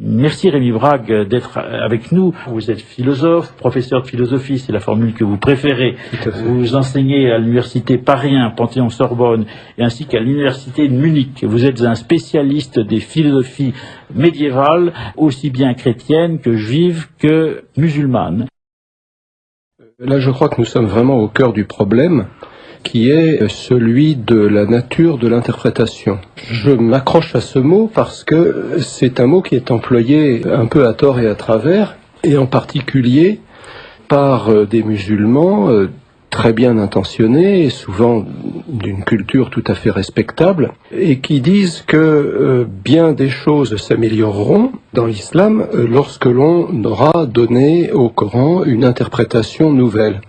Merci Rémi Brague d'être avec nous. Vous êtes philosophe, professeur de philosophie, c'est la formule que vous préférez. Vous enseignez à l'université Paris 1, Panthéon-Sorbonne, et ainsi qu'à l'université de Munich. Vous êtes un spécialiste des philosophies médiévales, aussi bien chrétiennes que juives que musulmanes. Là, je crois que nous sommes vraiment au cœur du problème, qui est celui de la nature de l'interprétation. Je m'accroche à ce mot parce que c'est un mot qui est employé un peu à tort et à travers, et en particulier par des musulmans très bien intentionnés, et souvent d'une culture tout à fait respectable, et qui disent que bien des choses s'amélioreront dans l'islam lorsque l'on aura donné au Coran une interprétation nouvelle.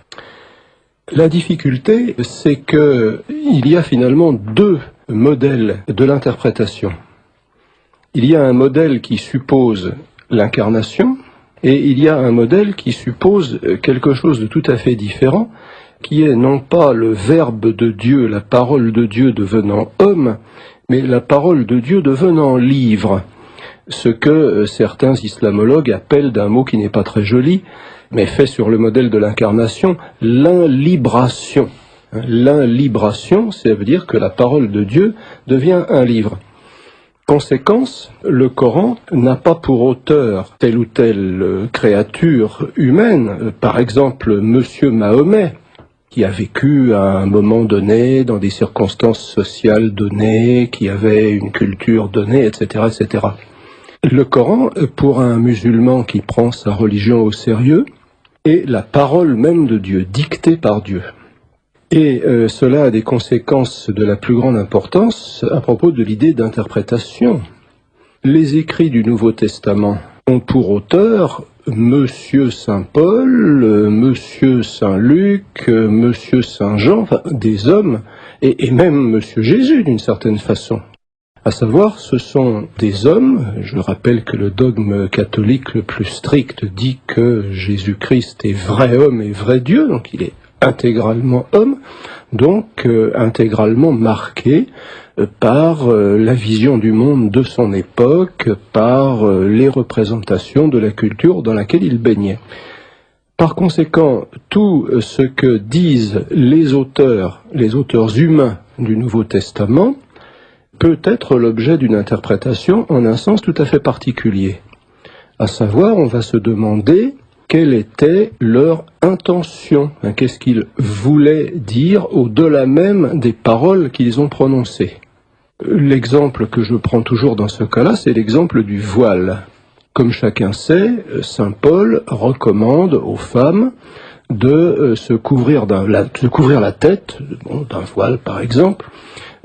La difficulté, c'est qu'il y a finalement deux modèles de l'interprétation. Il y a un modèle qui suppose l'incarnation, et il y a un modèle qui suppose quelque chose de tout à fait différent, qui est non pas le Verbe de Dieu, la parole de Dieu devenant homme, mais la parole de Dieu devenant livre. Ce que certains islamologues appellent d'un mot qui n'est pas très joli, mais fait sur le modèle de l'incarnation, l'inlibration. L'inlibration, ça veut dire que la parole de Dieu devient un livre. Conséquence, le Coran n'a pas pour auteur telle ou telle créature humaine, par exemple Monsieur Mahomet, qui a vécu à un moment donné, dans des circonstances sociales données, qui avait une culture donnée, etc., etc. Le Coran, pour un musulman qui prend sa religion au sérieux, est la parole même de Dieu, dictée par Dieu. Et cela a des conséquences de la plus grande importance à propos de l'idée d'interprétation. Les écrits du Nouveau Testament ont pour auteur Monsieur Saint Paul, Monsieur Saint Luc, Monsieur Saint Jean, enfin, des hommes, et même Monsieur Jésus d'une certaine façon. À savoir, ce sont des hommes, je rappelle que le dogme catholique le plus strict dit que Jésus-Christ est vrai homme et vrai Dieu, donc il est intégralement homme, donc intégralement marqué par la vision du monde de son époque, par les représentations de la culture dans laquelle il baignait. Par conséquent, tout ce que disent les auteurs humains du Nouveau Testament, peut être l'objet d'une interprétation en un sens tout à fait particulier. À savoir, on va se demander quelle était leur intention, qu'est-ce qu'ils voulaient dire au-delà même des paroles qu'ils ont prononcées. L'exemple que je prends toujours dans ce cas-là, c'est l'exemple du voile. Comme chacun sait, saint Paul recommande aux femmes de se couvrir la tête, d'un voile par exemple,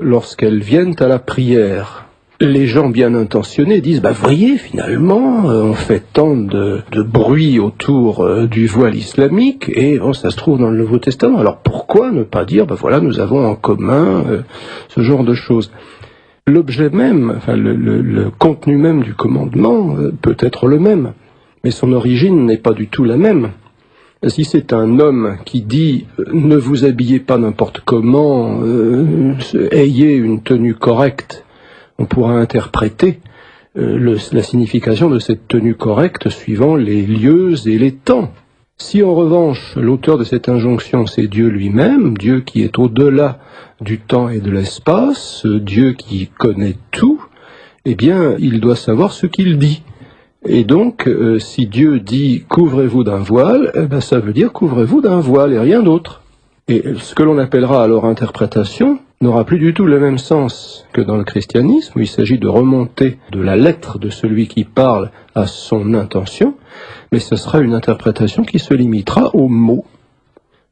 lorsqu'elles viennent à la prière. Les gens bien intentionnés disent, voyez, finalement, on fait tant de bruit autour du voile islamique, et ça se trouve dans le Nouveau Testament. Alors pourquoi ne pas dire, voilà, nous avons en commun ce genre de choses. L'objet même, le contenu même du commandement peut être le même, mais son origine n'est pas du tout la même. Si c'est un homme qui dit « ne vous habillez pas n'importe comment, ayez une tenue correcte », on pourra interpréter la signification de cette tenue correcte suivant les lieux et les temps. Si en revanche l'auteur de cette injonction c'est Dieu lui-même, Dieu qui est au-delà du temps et de l'espace, Dieu qui connaît tout, eh bien il doit savoir ce qu'il dit. Et donc, si Dieu dit « couvrez-vous d'un voile », ça veut dire « couvrez-vous d'un voile » et rien d'autre. Et ce que l'on appellera alors interprétation n'aura plus du tout le même sens que dans le christianisme, où il s'agit de remonter de la lettre de celui qui parle à son intention, mais ce sera une interprétation qui se limitera aux mots.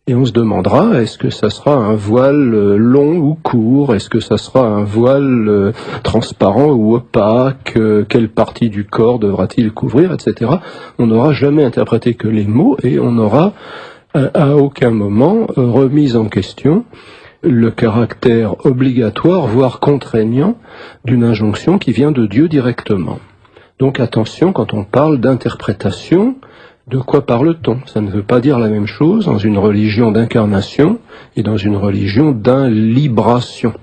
Et on se demandera, est-ce que ça sera un voile long ou court? Est-ce que ça sera un voile transparent ou opaque? Quelle partie du corps devra-t-il couvrir, etc. On n'aura jamais interprété que les mots et on n'aura à aucun moment remis en question le caractère obligatoire, voire contraignant, d'une injonction qui vient de Dieu directement. Donc attention, quand on parle d'interprétation, de quoi parle-t-on? Ça ne veut pas dire la même chose dans une religion d'incarnation et dans une religion d'inlibration.